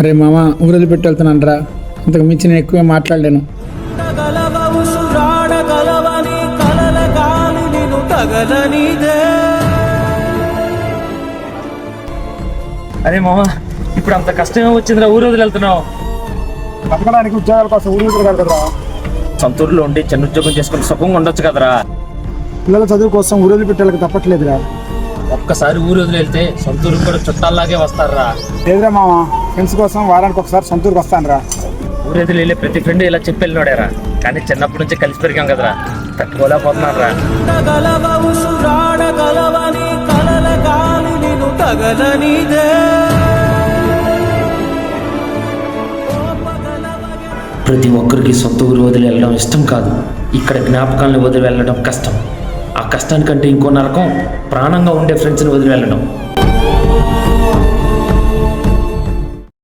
అరే మామ ఊరది పెట్టి వెళ్తున్నాను రా, ఇంతకు మించి నేను ఎక్కువ మాట్లాడలేను. అరే మామ, ఇప్పుడు అంత కష్టమే వచ్చిందిరా ఊరు వదిలి వెళ్తున్నావు. బతకడానికి ఉద్యోగాల కోసం ఊరు వదిలి కదరా. సొంతూరులో ఉండి చిన్న ఉద్యోగం చేసుకుని సుఖంగా ఉండొచ్చు కదరా. పిల్లల చదువు కోసం ఊరు వదిలి పెట్టాలకి తప్పట్లేదురా. ఒక్కసారి ఊరు వదిలి వెళ్తే సొంతూరుకు కూడా చుట్టాల్లాగే వస్తారా. లేదురా మామ, ఫ్రెండ్స్ కోసం వారానికి ఒకసారి సొంతూరుకి వస్తాను రా. ఊరు వదిలి వెళ్ళే ప్రతి ఫ్రెండ్ ఇలా చెప్పి వెళ్ళినాడేరా, కానీ చిన్నప్పటి నుంచి కలిసి పెరిగాం కదరా, తట్టుకోలేకపోతున్నాను రా. ప్రతి ఒక్కరికి సొంత ఊరు వదిలి వెళ్ళడం ఇష్టం కాదు. ఇక్కడ జ్ఞాపకాలను వదిలి వెళ్ళడం కష్టం. ఆ కష్టానికంటే ఇంకో నరకం ప్రాణంగా ఉండే ఫ్రెండ్స్ని వదిలి వెళ్ళడం.